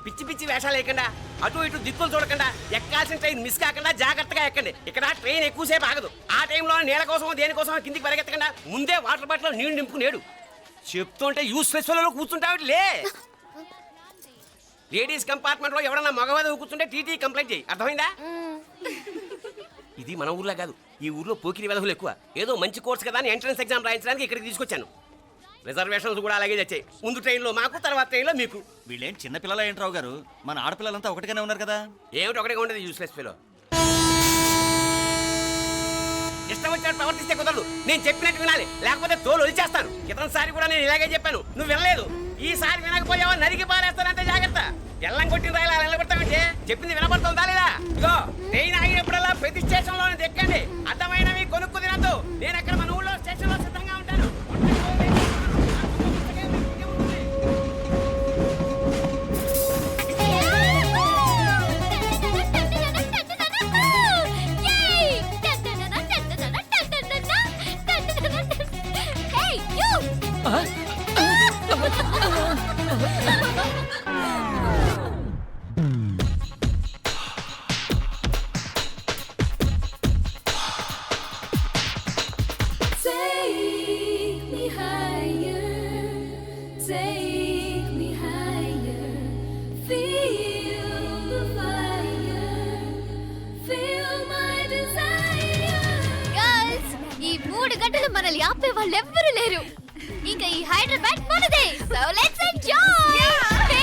పిచ్చి పిచ్చి వేషాలు వేయకుండా అటు ఇటు దిక్కులు చూడకుండా ఎక్కాల్సిన ట్రైన్ మిస్ కాకుండా జాగ్రత్తగా ఎక్కండి. ఇక్కడ ట్రైన్ ఎక్కువసేపు ఆగదు. ఆ టైంలో నీళ్ళ కోసం దేనికోసం కిందికి పరిగెత్తకుండా ముందే వాటర్ బాటిల్ నీళ్లు నింపుకునేడు. చెప్తుంటే యూస్లెస్ లో కూర్చుంటావు లే. లేడీస్ కంపార్ట్మెంట్ లో ఎవడన్నా మగవాది కూర్చుంటే టీటీ కంప్లైంట్ చేయి. అర్థమైందా? ఇది మన ఊర్లో కాదు. ఈ ఊర్లో పోకిరి వెధవులు ఎక్కువ. ఏదో మంచి కోర్స్ కదా అని ఎంట్రన్స్ ఎగ్జామ్ రాయించడానికి ఇక్కడికి తీసుకొచ్చాను. రిజర్వేషన్స్ కూడా అలాగే వచ్చాయి. ముందు ట్రైన్లో మాకు, తర్వాత ట్రైన్లో మీకు. వీళ్ళేం చిన్న పిల్లలు ఏంటి రావు గారు? మన ఆడపిల్లలంతా ఒకటిగానే ఉన్నారు కదా. ఏమిటి ఒకటిగా ఉండేది యూస్లెస్ ఫెలో. ఇష్టం వచ్చినట్టు ప్రవర్తిస్తే కుదరదు. నేను చెప్పినట్టు వినాలి, లేకపోతే తోలు వదిలిచేస్తాను. క్రితంసారి కూడా నేను ఇలాగే చెప్పాను, నువ్వు వినలేదు. ఈసారి వినకపోయావా నరికి పారేస్తానంటే జాగ్రత్త. ఎల్లం కొట్టిన రాయలా నిలబెడతామంటే చెప్పింది వినపడుతుందా లేదా? ఇగో ట్రైన్ ఆగినప్పుడల్లా ప్రతి స్టేషన్ లో ఎక్కండి. అర్థమైనవి కొనుక్కు తినద్దు. నేను ఎక్కడ మన ఊళ్ళో స్టేషన్ లో సిద్ధంగా ఉంటాను. మనల్ని ఆపే వాళ్ళు ఎవ్వరూ లేరు. ఇంకా ఈ హైదరాబాద్ మనదే. So let's enjoy.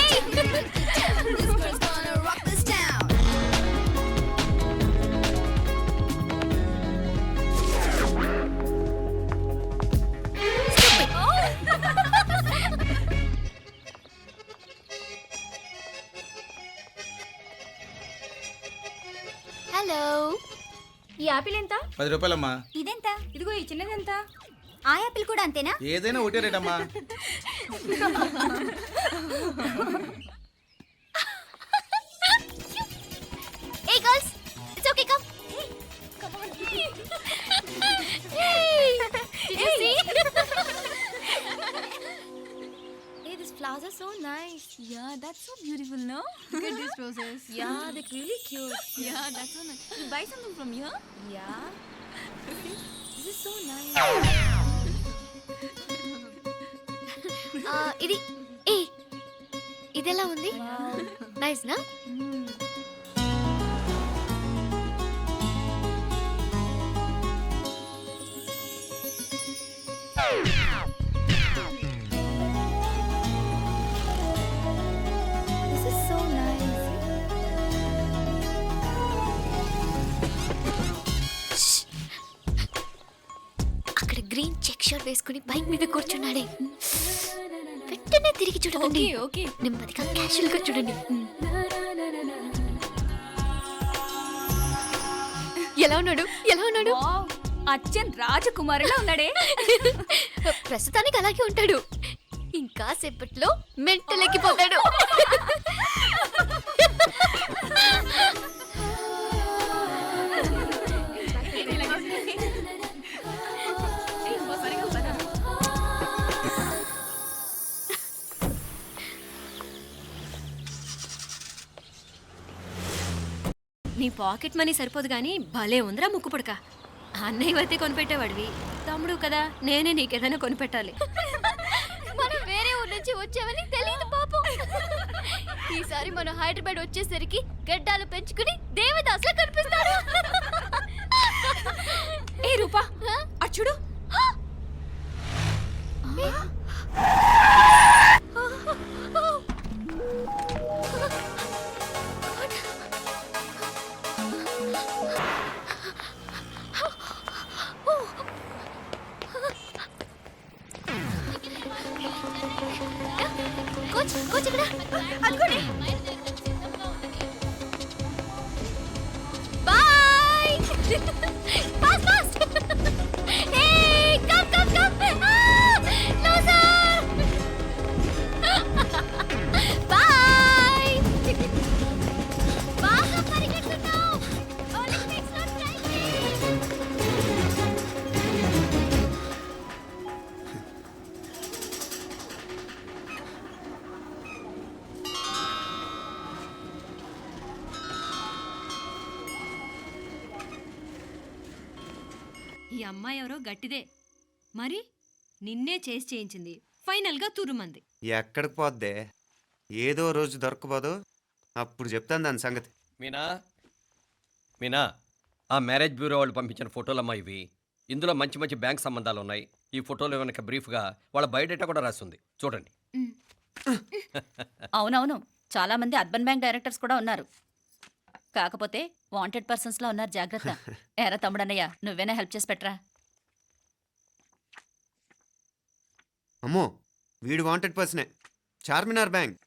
హలో, ఈ యాపిల్ ఎంత? 10 రూపాయలమ్మా. ఇదెంత? ఇదిగో ఈ చిన్నది ఎంత? ఆ యాపిల్ కూడా అంతేనా? ఏదైనా ఒకటే రేట్ అమ్మా. Hey girls, it's okay, come. Come on. Hey, did you see? Hey, these flowers are so nice. Yeah, that's so beautiful, no? Look at these roses. Yeah, they're really cute. Yeah, that's so nice. You buy something from here? Yeah. This is so nice. ఇదెలా ఉంది? Nice నా? This is so nice. అక్కడ green check shirt వేసుకుని bike మీద కూర్చున్నాడే. వెంటనే తిరిగి చూడండి. Okay. నెమ్మదిగా క్యాషువల్ గా చూడండి. ఎలా ఉన్నాడు? ఎలా ఉన్నాడు? అచ్చన్ రాజకుమారిలా ఉన్నాడే. ప్రస్తుతానికి అలాగే ఉంటాడు. ఇంకా సేపట్లో మెంటల్ ఎక్కిపోతాడు. నీ పాకెట్ మనీ సరిపోదు గానీ భలే ఉందిరా ముక్కు పుడక. అన్నయ్య అయితే కొనిపెట్టేవాడివి, తమ్ముడు కదా నేనే నీకేదైనా కొనిపెట్టాలి. మనం వేరే ఊరు నుంచి వచ్చామని తెలియదు పాపం. ఈసారి మనం హైదరాబాద్ వచ్చేసరికి గడ్డాలు పెంచుకుని దేవదాసులా కనిపిస్తాడు. ఏ రూపా అచ్చుడు. కోచ్ ఇక్కడ అనుకోండి. Boy. Fast fast. Hey come come come. Loser. Boy. బాగా పరిగెడుతున్నావు. ఒలింపిక్స్ లో ట్రై చేయి. ఈ అమ్మాయి ఎవరో గట్టిదే. మరి నిన్నే చేసి చేయించింది, ఫైనల్గా తురుమంది. ఎక్కడికి పోద్దే? ఏదో రోజు దొరకపోదు, అప్పుడు చెప్తాను దాని సంగతి. మీనా మీనా, ఆ మ్యారేజ్ బ్యూరో వాళ్ళు పంపించిన ఫోటోలమ్మా ఇవి. ఇందులో మంచి మంచి బ్యాంక్ సంబంధాలు ఉన్నాయి. ఈ ఫోటోలు వెనక బ్రీఫ్గా వాళ్ళ బయోడేటా కూడా రాస్తుంది, చూడండి. అవునవును, చాలా మంది అర్బన్ బ్యాంక్ డైరెక్టర్స్ కూడా ఉన్నారు. కాకపోతే వాంటెడ్ పర్సన్స్ లో ఉన్నారు, జాగ్రత్త. ఎరా తమ్ముడన్నయ్య, నువ్వేనా హెల్ప్ చేసి పెట్టరా? అమ్మో, వీడు వాంటెడ్ పర్సనే. Charminar bank,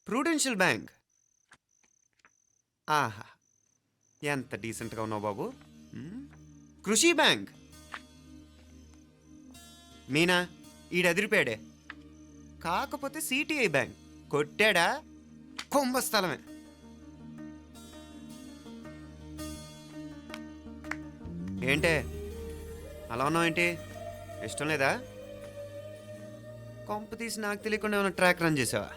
Prudential bank. ఆహా, ఎంత డీసెంట్గా ఉన్నావు బాబు. కృషి బ్యాంక్. మీనా, ఈడదిరిపాడే. కాకపోతే సిటిఐ బ్యాంక్ కొట్టాడా కుంభస్థలమే. ఏంటే అలా ఉన్నావు ఏంటి? ఇష్టం లేదా? కొంప తీసి నాకు తెలియకుండా ఏమైనా ట్రాక్ రన్ చేసావా?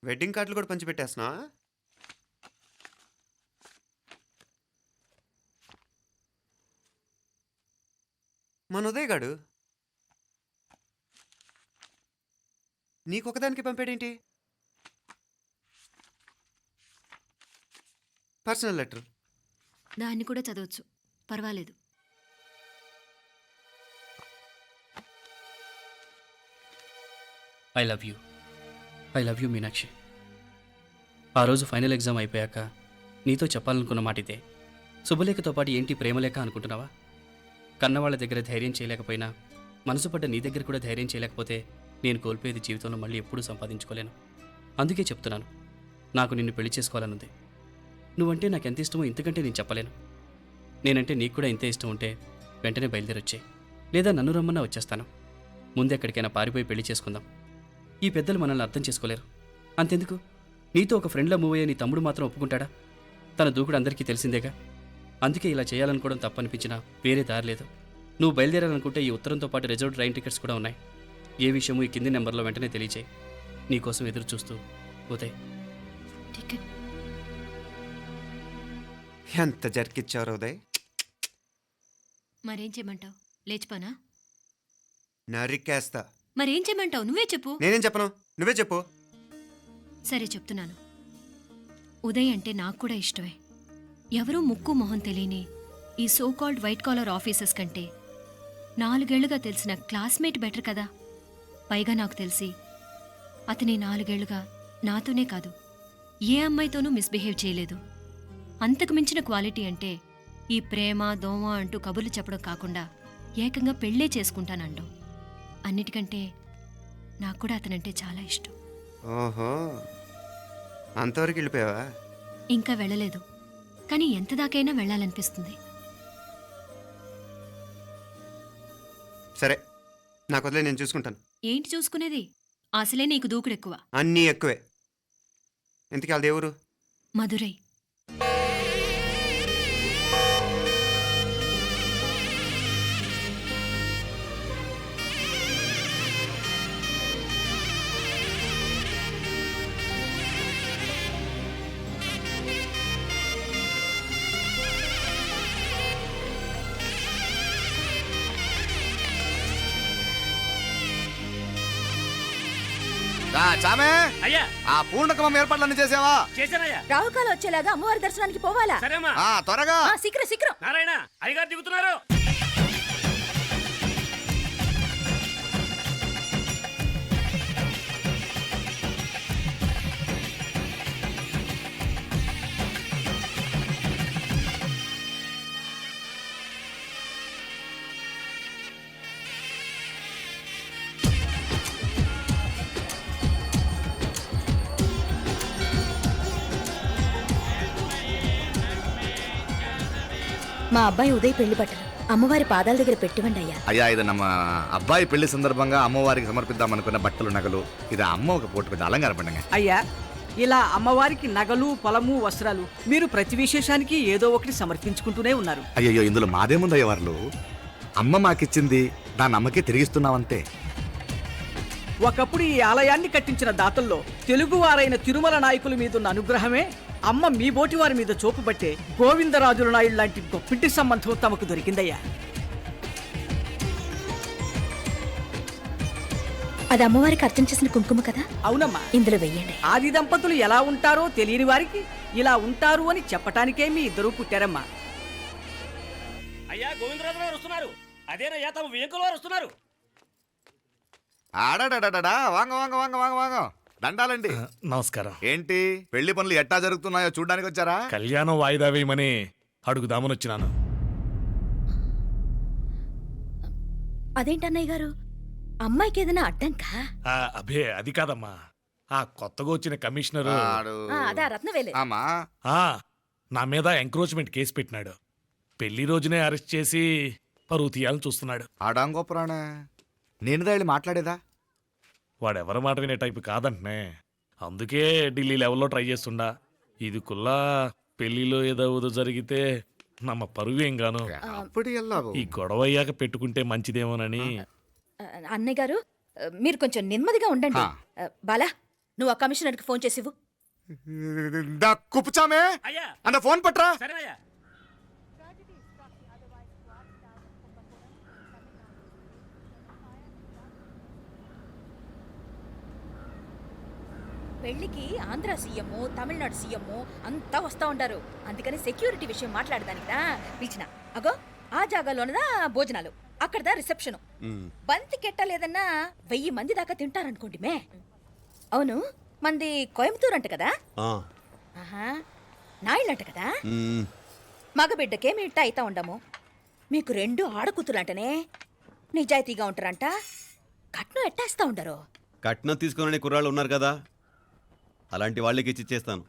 వెడ్డింగ్ కార్డులు కూడా పంచిపెట్టేస్తున్నావా? మన ఉదయ్ గాడు నీకొకదానికి పంపాడేంటి? Personal letter. దాన్ని కూడా చదవచ్చు, పర్వాలేదు. I love you Meenakshi. ఆ రోజు ఫైనల్ ఎగ్జామ్ అయిపోయాక నీతో చెప్పాలనుకున్న మాట ఇదే. శుభలేఖతో పాటు ఏంటి ప్రేమలేఖ అనుకుంటున్నావా? కన్నవాళ్ళ దగ్గర ధైర్యం చేయలేకపోయినా మనసు పడ్డ నీ దగ్గర కూడా ధైర్యం చేయలేకపోతే నేను కోల్పోయేది జీవితంలో మళ్ళీ ఎప్పుడూ సంపాదించుకోలేను. అందుకే చెప్తున్నాను, నాకు నిన్ను పెళ్లి చేసుకోవాలనుంది. నువ్వంటే నాకు ఎంత ఇష్టమో ఇంతకంటే నేను చెప్పలేను. నేనంటే నీకు కూడా ఇంతే ఇష్టం ఉంటే వెంటనే బయలుదేరొచ్చాయి, లేదా నన్ను రమ్మన్నా వచ్చేస్తాను. ముందు ఎక్కడికైనా పారిపోయి పెళ్లి చేసుకుందాం. ఈ పెద్దలు మనల్ని అర్థం చేసుకోలేరు. అంతెందుకు, నీతో ఒక ఫ్రెండ్లా మూవ్ అయ్యే నీ తమ్ముడు మాత్రం ఒప్పుకుంటాడా? తన దూకుడు అందరికీ తెలిసిందేగా. అందుకే ఇలా చేయాలనుకోవడం తప్పనిపించినా వేరే దారి లేదు. నువ్వు బయలుదేరాలనుకుంటే ఈ ఉత్తరంతో పాటు రిజర్వ్ ట్రైన్ టికెట్స్ కూడా ఉన్నాయి. ఏ విషయమూ ఈ కింది నెంబర్లో వెంటనే తెలియచేయి. నీకోసం ఎదురు చూస్తూ ఉదయ్. టికెట్ ఎంత జరికిచ్చారు ఉదయ్. మరేం చేయమంటావు? లేచిపోనా? నరికేస్తా. మరేం చేయమంటావు? నువ్వే చెప్పు. నేనేం చెప్పను, నువ్వే చెప్పు. సరే చెప్తున్నాను. ఉదయ్ అంటే నాకు కూడా ఇష్టమే. ఎవరూ ముక్కు మొహం తెలియని ఈ సోకాల్డ్ వైట్ కాలర్ ఆఫీసర్స్ కంటే 4 ఏళ్లుగా తెలిసిన క్లాస్మేట్ బెటర్ కదా. పైగా నాకు తెలిసి అతని 4 ఏళ్లుగా నాతోనే కాదు ఏ అమ్మాయితోనూ మిస్బిహేవ్ చేయలేదు. అంతకు మించిన క్వాలిటీ అంటే ఈ ప్రేమ దోమ అంటూ కబుర్లు చెప్పడం కాకుండా ఏకంగా పెళ్ళే చేసుకుంటానండం. అన్నిటికంటే నాకు కూడా అతనంటే చాలా ఇష్టం. ఓహో, అంతవరకు వెళ్ళిపోయావా? ఇంకా వెళ్ళలేదు, కానీ ఎంత దాకైనా వెళ్ళాలనిపిస్తుంది. సరే, నాకు వదిలే, నేను చూసుకుంటాను. ఏంటి చూసుకునేది? అసలే నీకు దూకుడెక్కువ. అన్నీ ఎక్కువే. ఇంతకీ వాళ్ళ దేవురు? మధురై. చామే, అయ్యా ఆ పూర్ణకమం ఏర్పాట్లన్నీ చేసావా? చేశానయ్యా. రాహుకాలం వచ్చేలాగా అమ్మవారి దర్శనానికి పోవాలా? సరేమ్మా. త్వరగా. శీఘ్రం శీఘ్రం. నారాయణ, అయ్యగారు దిగుతున్నారు. మా అబ్బాయి ఉదయ్ పెళ్లి బట్టలు అమ్మవారి పాదాల దగ్గర పెట్టివండి అయ్యా. అయ్యా, ఇది నమ్మ అబ్బాయి పెళ్లి సందర్భంగా అమ్మవారికి సమర్పిద్దామనుకున్న బట్టలు నగలు. ఇది అమ్మ ఒక పూట పెద్ద అలంకార పండుగ. అయ్యా, ఇలా అమ్మవారికి నగలు పొలము వస్త్రాలు మీరు ప్రతి విశేషానికి ఏదో ఒకటి సమర్పించుకుంటూనే ఉన్నారు. అయ్యో, ఇందులో మాదేముందయ్య వాళ్ళు. అమ్మ మాకిచ్చింది దాన్ని అమ్మకే తిరిగిస్తున్నామంతే. ఒకప్పుడు ఈ ఆలయాన్ని కట్టించిన దాతల్లో తెలుగువారైన తిరుమల నాయకుల మీదున్న అనుగ్రహమే అమ్మ మీ బోటి వారి మీద చూపుబట్టే గోవిందరాజుల నాయుడు లాంటి గొప్పింటి సంబంధం తమకు దొరికిందయ్యా. అది అమ్మవారికి అర్చన చేసిన కుంకుమ కదా? అవునమ్మా. ఇందులో వెయ్యండి. ఆది దంపతులు ఎలా ఉంటారో తెలియని వారికి ఇలా ఉంటారు అని చెప్పటానికే మీ ఇద్దరూ పుట్టారమ్మా. అయ్యా గోవిందరాజు గారు వస్తున్నారు. అదేనయ్యా తమ వెంకుల వారు వస్తున్నారు. ఆడాడా వాంగ వాంగ వాంగ వాంగ వాంగ దండాలండి. నమస్కారం. ఏంటి పెళ్లి పనులు ఎట్టా జరుగుతున్నాయో చూడడానికి వచ్చారా? కళ్యాణం వాయిదా వేయమని అడుగుదామని వచ్చినాను. అదేంటన్నయ్య గారు, అమ్మాయికి ఏదైనా అడ్డంకా? అభే అది కాదమ్మా, ఆ కొత్తగా వచ్చిన కమిషనరు అదే రత్నవేలే. ఆమా నా మీద ఎంక్రోచ్మెంట్ కేసు పెట్టినాడు. పెళ్లి రోజునే అరెస్ట్ చేసి పరువు తీయాలని చూస్తున్నాడు. ఆడాంగో పురాణ నేనుదా వెళ్ళి మాట్లాడేదా? వాడెవరి మాట వినే టైపు కాదంటనే. అందుకే ఢిల్లీ లెవెల్లో ట్రై చేస్తుండా. ఇది కుల్లా పెళ్లిలో ఏదో జరిగితే నమ్మ పరువేం గాను. ఈ గొడవ అయ్యాక పెట్టుకుంటే మంచిదేమోనని. అన్నయ్య గారు మీరు కొంచెం నెమ్మదిగా ఉండండి. బాలా, నువ్వు ఆ కమిషనర్కి ఫోన్ చేసివు. కుప్పుచామే అన్న ఫోన్ పట్రా. సరేనయ్యా. పెళ్లికి ఆంధ్ర సీఎం, తమిళనాడు సీఎం అంతా వస్తా ఉంటారు. అందుకని సెక్యూరిటీ విషయం మాట్లాడదానికిదా పిలిచిన. అగో ఆ జాగాలోనదా భోజనాలు, అక్కడదా రిసెప్షన్. బంతి కెట్టలేదన్నా 1000 మంది దాకా తింటారనుకోండి మే. అవును, మంది కోయంబత్తూర్ అంట కదా? ఆహా, నాయుళ్ళంట కదా? మగబిడ్డకే మీ ఇట్ట అయితా ఉండము. మీకు 2 ఆడకూతులంటనే నిజాయితీగా ఉంటారంట. కట్నం ఎట్టేస్తా ఉండరు. కట్నం తీసుకునే కుర్రాళ్ళు ఉన్నారు కదా, అలాంటి వాళ్ళకి ఇచ్చి చేస్తాను.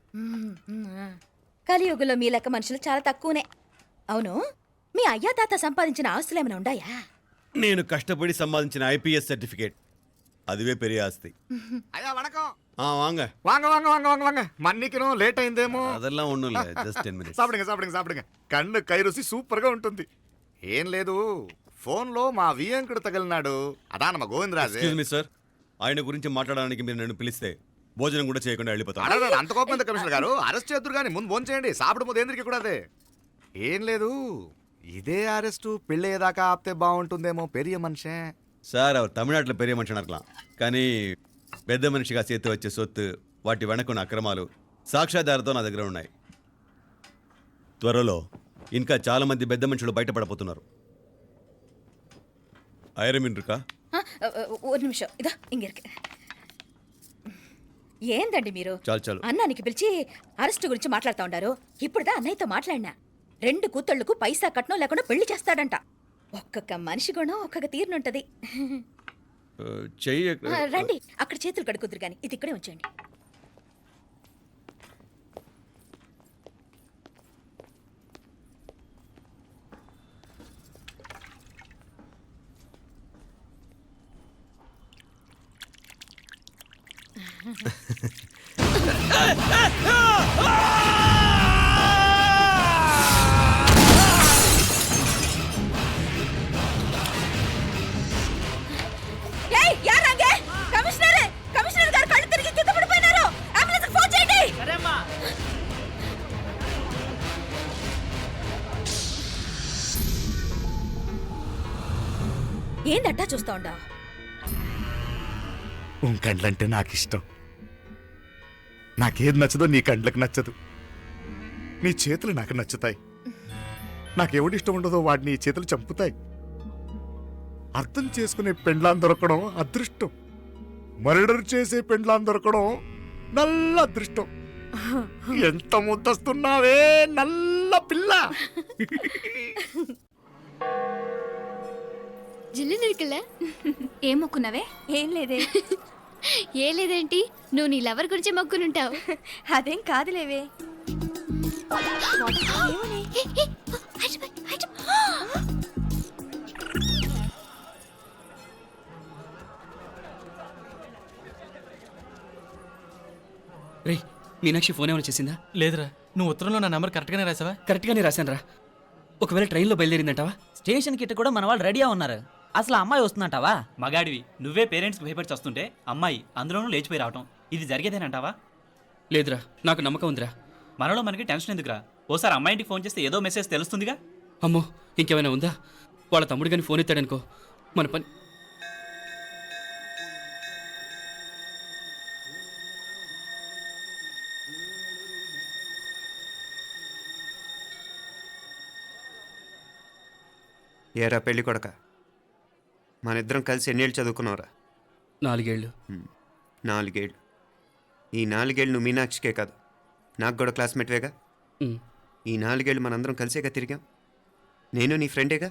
కలియుగంలో మీ లెక్క మనుషులు చాలా తక్కువనే. అవును, మీ అయ్యా తాత సంపాదించిన ఆస్తులు ఏమైనా ఉన్నాయా? నేను కష్టపడి సంపాదించిన ఐపీఎస్ సర్టిఫికేట్, అదివే పెరిగే ఆస్తి. అయ్యా వణకం. వాంగ వాంగ వాంగ వాంగ వాంగ వాంగ మన్నికిను లేట్ అయిందేమో. అదెల్లా ఉండు, జస్ట్ 10 minutes. సాப்பிடுங்க కన్ను కై రుచి సూపర్ గా ఉంటుంది. ఏం లేదు, ఫోన్ లో మా వియంకుడు తగిలినాడు. అదా నమ్మ గోవిందరాజు. ఎక్స్క్యూజ్ మీ సార్, ఆయన గురించి మాట్లాడడానికి మీరు నన్ను పిలిస్తే భోజనం కూడా చేయకుండా వెళ్ళిపోతాను. అంత కోపం ఎంత కమిషనర్ గారు? అరెస్ట్ చేద్దరు కానీ ముందు ఫోన్ చేయండి. సాపిడు ముందు ఎందుకు కూడా అదే. ఏం లేదు, ఇదే అరెస్టు పెళ్ళేదాకా ఆపితే బాగుంటుందేమో. పెరియ మనిషే సార్, அவர் తమిళనాడులో పెరియ మనిషి అనర్కలాం, కానీ పెద్ద మనిషిగా చేతి వచ్చే సొత్తు, వాటి వెనకున్న అక్రమాలు సాక్ష్యాధారతో నా దగ్గర ఉన్నాయి. త్వరలో ఇంకా చాలా మంది పెద్ద మనుషులు బయటపడబోతున్నారు. ఐరమిన్రుకా ஒரு நிமிஷம் இதோ இங்க இருக்கு. ఏందండి మీరు? చాలు అన్నానికి పిలిచి అరెస్ట్ గురించి మాట్లాడుతూ ఉండారు. ఇప్పుడుదా అన్నయ్యతో మాట్లాడినా. 2 కూతుళ్లకు పైసా కట్నం లేకుండా పెళ్లి చేస్తాడంట. ఒక్కొక్క మనిషి గుణం ఒక్కొక్క తీరునుంటది. చెయ్యి రండి, అక్కడ చేతులు కడుకుదురు గాని ఇది ఇక్కడే ఉంచండి. కమిషనర్ గారు కళ్ళు తిరిగి కింద పడిపోయినారు. అంబులెన్స్ ఫోన్ చేయండి. సరేమ్మా. ఏందట్టా చూస్తా ఉండా? కండ్లంటే నాకు ఇష్టం. నాకేది నచ్చదో నీ కండ్లకు నచ్చదు. నీ చేతులు నాకు నచ్చుతాయి. నాకెవడి ఇష్టం ఉండదో వాడిని నీ చేతులు చంపుతాయి. అర్థం చేసుకునే పెండ్లాం దొరకడం అదృష్టం. మర్డర్ చేసే పెండ్లాం దొరకడం నల్ల అదృష్టం. ఎంత ముద్దస్తున్నావే నల్ల పిల్ల. జిల్లు నిరికలే. ఏం మొక్కున్నావే? ఏం లేదే. ఏ లేదేంటి, నువ్వు నీ లవర్ గురించి మొక్కునుంటావు. అదేం కాదులేవే. రే, మీనాక్షి ఫోన్ ఏమైనా చేసిందా? లేదురా. నువ్వు ఉత్తరంలో నా నెంబర్ కరెక్ట్గానే రాసావా? కరెక్ట్గానే రాశాను రా. ఒకవేళ ట్రైన్లో బయలుదేరిందంటావా? స్టేషన్ కిட்ட కూడా మన వాళ్ళు రెడీగా ఉన్నారు. అసలు ఆ అమ్మాయి వస్తుందంటావా? మగాడివి నువ్వే పేరెంట్స్కి భయపడి వస్తుంటే అమ్మాయి అందులోనూ లేచిపోయి రావటం ఇది జరిగేదేనంటావా? లేదురా, నాకు నమ్మకం ఉందిరా. మనలో మనకి టెన్షన్ ఎందుకురా? ఓసారి అమ్మాయి ఇంటికి ఫోన్ చేస్తే ఏదో మెసేజ్ తెలుస్తుందిగా. అమ్మో, ఇంకేమైనా ఉందా? వాళ్ళ తమ్ముడు కానీ ఫోన్ ఎత్తాడనుకో, మన పని. ఏరా పెళ్ళి కొడక, మన ఇద్దరం కలిసి ఎన్నేళ్ళు చదువుకున్నావురా? 4 ఏళ్ళు. 4 ఏళ్ళు. ఈ 4 ఏళ్ళు నువ్వు మీనాక్షికే కాదు, నాకు కూడా క్లాస్మేట్వేగా. ఉమ్. ఈ 4 ఏళ్ళు మనందరం కలిసేగా తిరిగాం. నేను నీ ఫ్రెండేగా.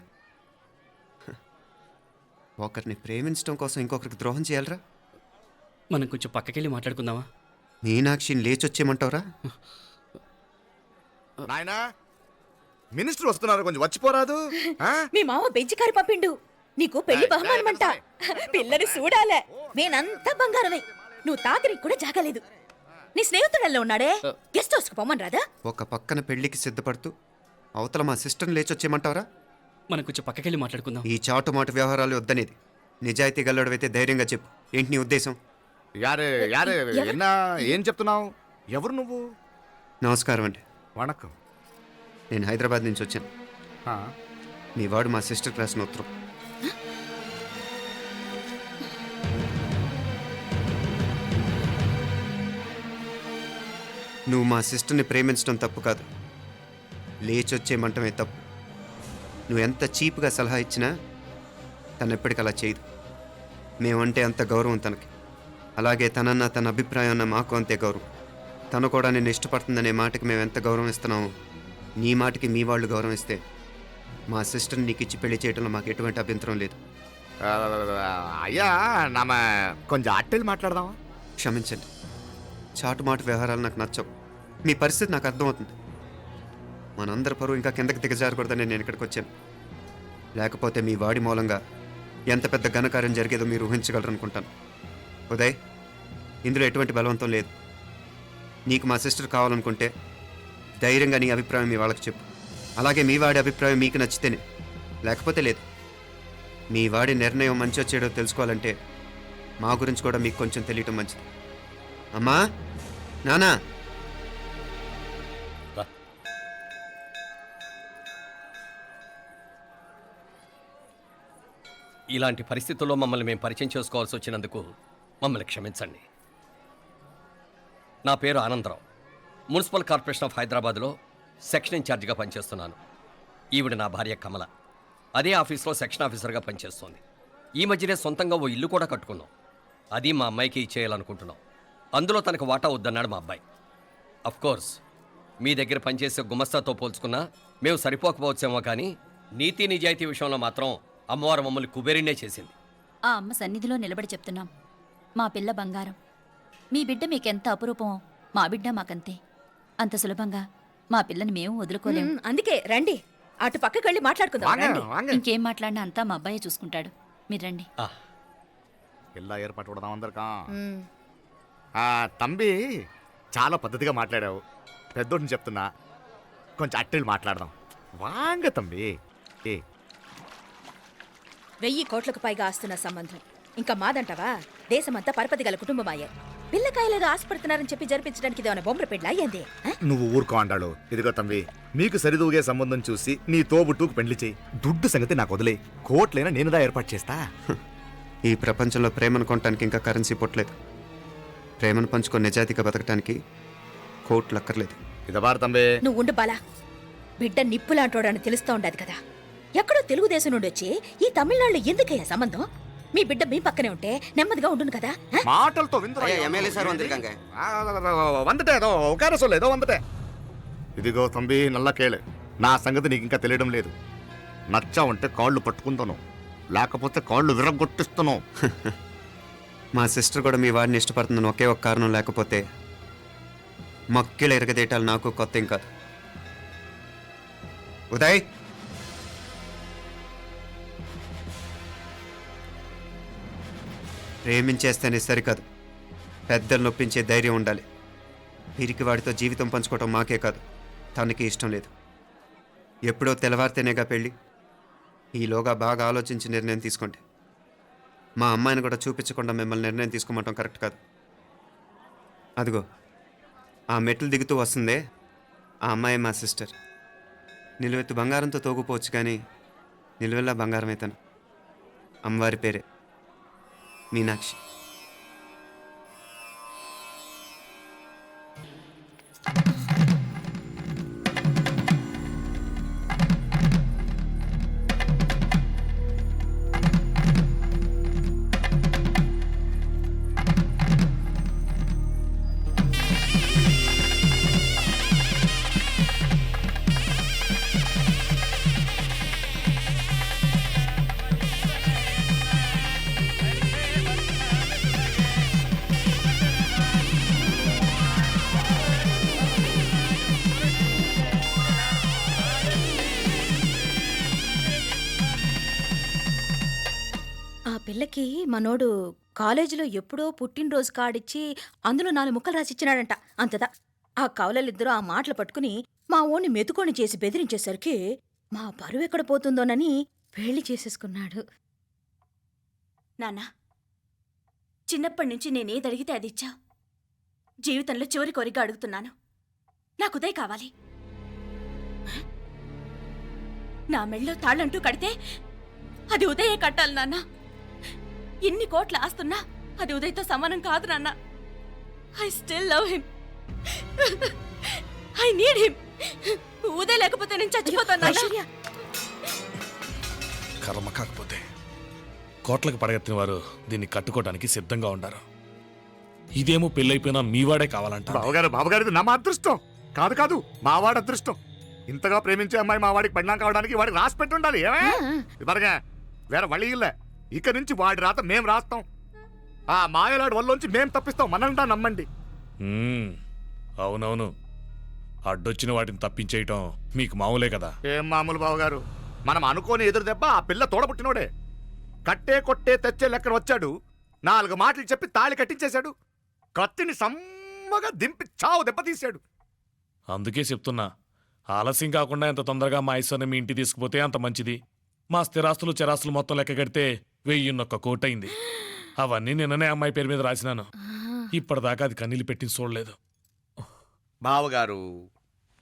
ఒకరిని ప్రేమించడం కోసం ఇంకొకరికి ద్రోహం చేయాలరా? మనం కొంచెం పక్కకెళ్ళి మాట్లాడుకుందామా? మీనాక్షిని లేచొచ్చేయమంటావురా? నాయనా, మినిస్టర్ వస్తున్నారు, కొంచెం వచ్చిపోరాదు. మీ మామ బెంచి కారు పంపిండు. నీకు పెళ్లి బహుమానమంట. పిల్లని చూడాలే. నేనంతా బంగారమే. నువ్వు తాకరికి కూడా జాగలేదు. నీ స్నేహితుడల్లో ఉన్నాడే, గెస్ట్ హౌస్కి పొమ్మని రాదా? ఒక పక్కన పెళ్లికి సిద్ధపడుతూ అవతల మా సిస్టర్ని లేచొచ్చేయమంటావురా? మనం కొంచెం పక్కకెళ్ళి మాట్లాడుకుందాం. ఈ చాటుమాటు వ్యవహారాలు వద్దనేది. నిజాయితీ గల్లడవైతే ధైర్యంగా చెప్పు. ఏంటి నీ ఉద్దేశం? యారే యారే, ఎన్నా ఏం చెప్తున్నావు? ఎవరు నువ్వు? నమస్కారం అండి. వణకం. నేను హైదరాబాద్ నుంచి వచ్చాను. మీ వాడు మా సిస్టర్ రాసిన ఉత్తరం. నువ్వు మా సిస్టర్ని ప్రేమించడం తప్పు కాదు, లేచొచ్చేయమంటమే తప్పు. నువ్వు ఎంత చీప్గా సలహా ఇచ్చినా తను ఎప్పటికీ అలా చేయదు. మేమంటే అంత గౌరవం తనకి, అలాగే తనన్న తన అభిప్రాయం అన్న మాకు అంతే గౌరవం. తను కూడా నిన్ను ఇష్టపడుతుందనే మాటకి మేము ఎంత గౌరవం ఇస్తున్నామో, నీ మాటకి మీ వాళ్ళు గౌరవం ఇస్తే మా సిస్టర్ని నీకు ఇచ్చి పెళ్లి చేయడంలో మాకు ఎటువంటి అభ్యంతరం లేదు. అయ్యా, నామ కొంచెం అట్టెళ్ళి మాట్లాడదామా? క్షమించండి, చాటుమాటు వ్యవహారాలు నాకు నచ్చవు. మీ పరిస్థితి నాకు అర్థమవుతుంది. మనందరి పరువు ఇంకా కిందకి దిగజారకూడదని నేను ఇక్కడికి వచ్చాను. లేకపోతే మీ వాడి మూలంగా ఎంత పెద్ద ఘనకార్యం జరిగేదో మీరు ఊహించగలరు అనుకుంటాను. ఉదయ్, ఇందులో ఎటువంటి బలవంతం లేదు. నీకు మా సిస్టర్ కావాలనుకుంటే ధైర్యంగా నీ అభిప్రాయం మీ వాళ్ళకి చెప్పు. అలాగే మీ వాడి అభిప్రాయం మీకు నచ్చితేనే, లేకపోతే లేదు. మీ వాడి నిర్ణయం మంచో చెడో తెలుసుకోవాలంటే మా గురించి కూడా మీకు కొంచెం తెలియటం మంచిది. అమ్మా, నానా, ఇలాంటి పరిస్థితుల్లో మమ్మల్ని మేము పరిచయం చేసుకోవాల్సి వచ్చినందుకు మమ్మల్ని క్షమించండి. నా పేరు ఆనందరావు. మున్సిపల్ కార్పొరేషన్ ఆఫ్ హైదరాబాద్లో సెక్షన్ ఇన్ఛార్జిగా పనిచేస్తున్నాను. ఈవిడ నా భార్య కమల. అదే ఆఫీస్లో సెక్షన్ ఆఫీసర్గా పనిచేస్తోంది. ఈ మధ్యనే సొంతంగా ఓ ఇల్లు కూడా కట్టుకున్నాం. అది మా అమ్మాయికి ఇచ్చేయాలనుకుంటున్నాం. అందులో తనకు వాటా వద్దన్నాడు మా అబ్బాయి. అఫ్కోర్స్ మీ దగ్గర పనిచేసే గుమస్తాతో పోల్చుకున్నా మేము సరిపోకపోవచ్చేమో, కానీ నీతి నిజాయితీ విషయంలో మాత్రం అమ్మవారు మమ్మల్ని కుబేరినే చేసింది. ఆ అమ్మ సన్నిధిలో నిలబడి చెప్తున్నాం, మా పిల్ల బంగారం. మీ బిడ్డ మీకెంత అపురూపమో మా బిడ్డ మాకంతే. అంత సులభంగా మా పిల్లని మేము వదులుకోలేము. అందుకే రండి, అటు పక్కకి వెళ్ళి మాట్లాడుకుందాం. ఇంకేం మాట్లాడినా అంతా మా అబ్బాయి చూసుకుంటాడు. మీరు రండి. ఎలా ఏర్పాటు కొడదాం అందరికా. తంబి, చాలా పద్ధతిగా మాట్లాడావు. పెద్దోడిని చెప్తున్నా, కొంచెం అట్టెళ్ళి మాట్లాడదాం. వాంగ తంబి. 1000 కోట్లకు పైగా ఆస్తున్న సంబంధం ఇంకా మాదంటావా? దేశమంతా పరపతి గల కుటుంబమాయే. పిల్లకాయలేదో ఆశపడుతున్నారని చెప్పి జరిపించడానికి ఇదేమైనా బొమ్మర పెళ్ళి అయ్యింది? నువ్వు ఊరుకో అంటాడు. ఇదిగో తంబి, మీకు సరిదూగే సంబంధం చూసి నీ తోబుట్టుకు పెళ్లి చేయి. దుడ్డు సంగతి నాకు వదిలే. కోట్లైనా నేనుదా ఏర్పాటు చేస్తా. ఈ ప్రపంచంలో ప్రేమను కొనటానికి ఇంకా కరెన్సీ పుట్టలేదు. ప్రేమను పంచుకొని నిజాయితీగా బతకటానికి కోట్లు అక్కర్లేదు. ఇదబారు తంబి. నువ్వు ఉండు బాలా. బిడ్డ నిప్పులాంటోడని తెలుస్తూ ఉండదు కదా. ఎక్కడో తెలుగుదేశం నుండి వచ్చి ఈ తమిళనాడులో ఎందుకయ్యా సంబంధం? మీ బిడ్డ మీ పక్కనే ఉంటే నెమ్మదిగా ఉండును కదా. మాటలతో ఇదిగో తంబి, నల్ల కేళే. నా సంగతి నీకు ఇంకా తెలియడం లేదు. నచ్చా ఉంటే కాళ్ళు పట్టుకుంటాను, లేకపోతే కాళ్ళు విరగొట్టిస్తాను. మా సిస్టర్ కూడా మీ వాడిని ఇష్టపడుతుందని ఒకే ఒక కారణం లేకపోతే మక్కిళ్ళ ఎరగదేటాలు నాకు కొత్త ఏం కాదు. ఉదయ్, ప్రేమించేస్తేనే సరికాదు, పెద్దలు నొప్పించే ధైర్యం ఉండాలి. పిరికి వాడితో జీవితం పంచుకోవటం మాకే కాదు, తనకి ఇష్టం లేదు. ఎప్పుడో తెల్లవారితేనేగా పెళ్ళి. ఈలోగా బాగా ఆలోచించి నిర్ణయం తీసుకోండి. మా అమ్మాయిని కూడా చూపించకుండా మిమ్మల్ని నిర్ణయం తీసుకోమంటాం కరెక్ట్ కాదు. అదిగో ఆ మెట్లు దిగుతూ వస్తుందే, ఆ అమ్మాయి మా సిస్టర్. నిలువెత్తు బంగారంతో తోగుపోవచ్చు కానీ నిలువెల్లా బంగారం అవుతాను. అమ్మవారి పేరే మీనాక్షి. ఆ పిల్లకి మనోడు కాలేజీలో ఎప్పుడో పుట్టినరోజు కార్డిచ్చి అందులో 4 ముక్కలు రాసిచ్చినాడంట. అంతదా ఆ కవలలిద్దరూ ఆ మాటలు పట్టుకుని మా ఓణ్ణి మెతుకొని చేసి బెదిరించేసరికి మా పరువు ఎక్కడ పోతుందోనని పెళ్లి చేసేసుకున్నాడు. నాన్న, చిన్నప్పటి నుంచి నేనేది అడిగితే అది ఇచ్చావు. జీవితంలో చివరి కోరిక అడుగుతున్నాను. నాకు ఉదయ్ కావాలి. నా మెళ్ళో తాళ్ళంటూ కడితే అది ఉదయే కట్టాలి నాన్న. ఇన్ని కోట్ల ఆస్తున్నా అది ఉదయ్తో సమానం కాదు నాన్న. I still love him. I need him. Uday లేకపోతే నేను చచ్చిపోతాను నాన్న. కర్మ కాకపోతే కోట్లకు పడగెత్తిన వారు దీన్ని కట్టుకోవడానికి సిద్ధంగా ఉండారు. ఇదేమో పెళ్ళైపోయినా మీవాడే కావాలంట. బావగారు నా మా అదృష్టం కాదు కాదు, మావాడి అదృష్టం. ఇంతగా ప్రేమించే అమ్మాయి మా వాడికి పెళ్ళాం కావడానికి వాడికి రాసి పెట్టి ఉండాలి. ఏమే ఇదివరగా వేరే వళ్ళీ ఇల్లే. ఇక నుంచి వాడి రాత మేం రాస్తాం. ఆ మాయలాడి వల్లోంచి మేం తప్పిస్తాం. మనంటా నమ్మండి. అవునవును, అడ్డొచ్చిన వాటిని తప్పించేయటం మీకు మామూలే కదా. ఏం మామూలు బావగారు, మనం అనుకోని ఎదురు దెబ్బ ఆ పిల్ల తోడబుట్టినోడే. కట్టే కొట్టే తెచ్చే లెక్కన వచ్చాడు. 4 మాటలు చెప్పి తాళి కట్టించేశాడు. కత్తిని సమ్మగా దింపి చావు దెబ్బతీశాడు. అందుకే చెప్తున్నా, ఆలస్యం కాకుండా ఎంత తొందరగా మా ఐశ్వర్యం మీ ఇంటికి తీసుకుపోతే అంత మంచిది. మా స్థిరాస్తులు చిరాస్తులు మొత్తం లెక్క కడితే 1001 కోటైంది. అవన్నీ నిన్ననే అమ్మాయి పేరు మీద రాసినాను. ఇప్పటిదాకా అది కన్నీళ్ళు పెట్టి చూడలేదు. బావగారు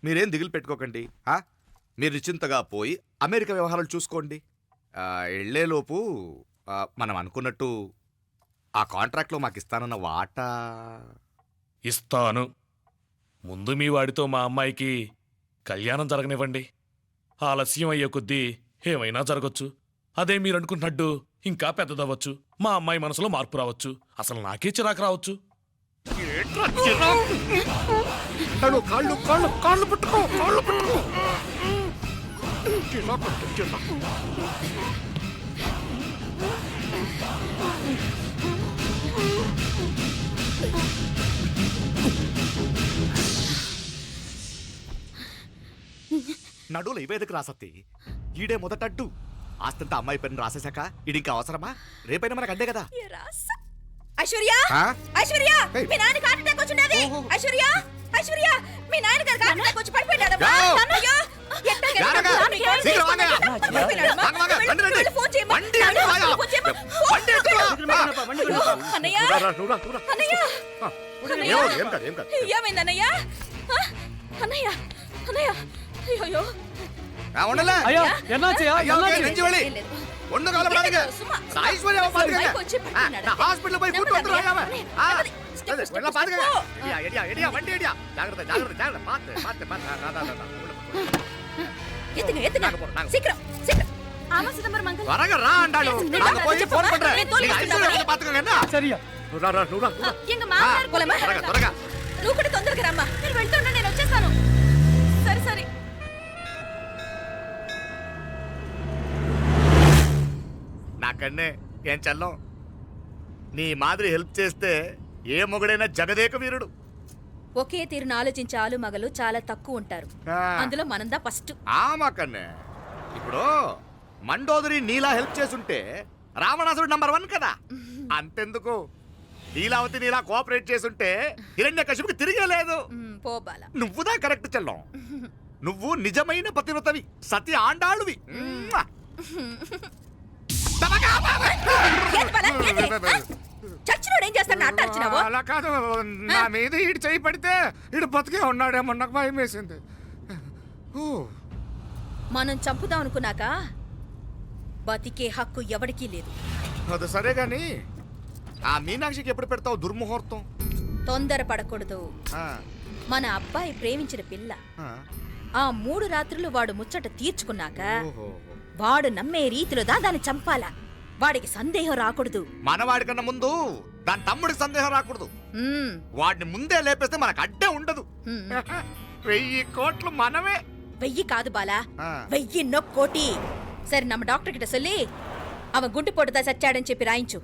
మీరేం దిగులు పెట్టుకోకండి. మీరు నిశ్చింతగా పోయి అమెరికా వ్యవహారాలు చూసుకోండి. వెళ్లేలోపు మనం అనుకున్నట్టు ఆ కాంట్రాక్ట్లో మాకు ఇస్తానన్న వాటా ఇస్తాను. ముందు మీ వాడితో మా అమ్మాయికి కళ్యాణం జరగనివ్వండి. ఆలస్యం అయ్యే కొద్దీ ఏమైనా జరగచ్చు. అదే మీరు అనుకుంటున్నట్టు ఇంకా పెద్దదవ్వచ్చు. మా అమ్మాయి మనసులో మార్పు రావచ్చు. అసలు నాకే చిరాకు రావచ్చు. నడువులు ఇవేదకు రాసత్తి. ఈడే మొదటడ్డు. ఆస్తంతా అమ్మాయి పని రాసేశాక ఇది ఇంకా అవసరమా? రేపైనా మనకు అడ్డే కదా. ఐశ్వర్య, ఐశ్వర్య, మీ నాన్న హార్ట్ అటాక్ వచ్చినది. ఐశ్వర్య, ఐశ్వర్య, మీ నాన్న గారికి హార్ట్ అటాక్ వచ్చి పడిపోయాడమ్మా. అయ్యో, హాస్పిటల్ పోయి నువ్వు కూడా తొందరగా రమ్మా. నేను వెళ్తున్నా, నేను వచ్చేస్తాను. సరే సరే. నాకన్నే ఏం చల్లం. నీ మాదిరి హెల్ప్ చేస్తే ఏ మొగుడైనా జగదేక వీరుడు. ఒకే తీరును ఆలోచించే ఆలు మగలు చాలా తక్కువ ఉంటారు. అందులో మనందా ఫస్ట్. మాకన్నే ఇప్పుడు మండోదరి నీలా హెల్ప్ చేసుంటే రావణాసుడు నంబర్ 1 కదా. అంతెందుకు, నీలావతి నీలా కోఆపరేట్ చేసుంటే హిరణ్యకశిపుకి తిరిగే లేదు. నువ్వుదా కరెక్ట్ చెల్లం. నువ్వు నిజమైన పతివ్రతవి, సతి ఆండాళువి. ఏంటి బాలా, ఏంటి? ఆ? చచ్చినోడు ఏం చేస్తాడు అట్ట అరిచినావు? అలా కాదు, నా మీద ఈడు చేయి పడితే ఈడు బతికే ఉన్నాడేమో నాకు భయం వేసింది. ఓ, మనం చంపుదాం అనుకున్నాక బతికే హక్కు ఎవరికీ లేదు. అది సరే గాని ఆ మీనాక్షికి ఎప్పుడు పెడతావు దుర్ముహూర్తం? తొందరపడకూడదు. ఆ, మన అబ్బాయి ప్రేమించిన పిల్ల ఆ, ఆ 3 రాత్రులు వాడు ముచ్చట తీర్చుకున్నాక ఓహో. వాడు నమ్మే రీతిలో దాన్ని చంపాలా. వాడికి సందేహం రాకూడదు. మనవాడి కన్నా ముందు దాని తమ్ముడికి సందేహం రాకూడదు. ఉమ్, వాడిని ముందే లేపేస్తే మనకు అడ్డే ఉండదు. ఉమ్. 1000 కోట్లు మనమే. 1000 కాదు బాలా, ఆ. 1000 కోటి. సరే, நம்ம డాక్టర్ கிட்ட சொல்லி அவன் குண்டு போட்டுதான் சச்சாடன்னு చెప్పి రాయించు.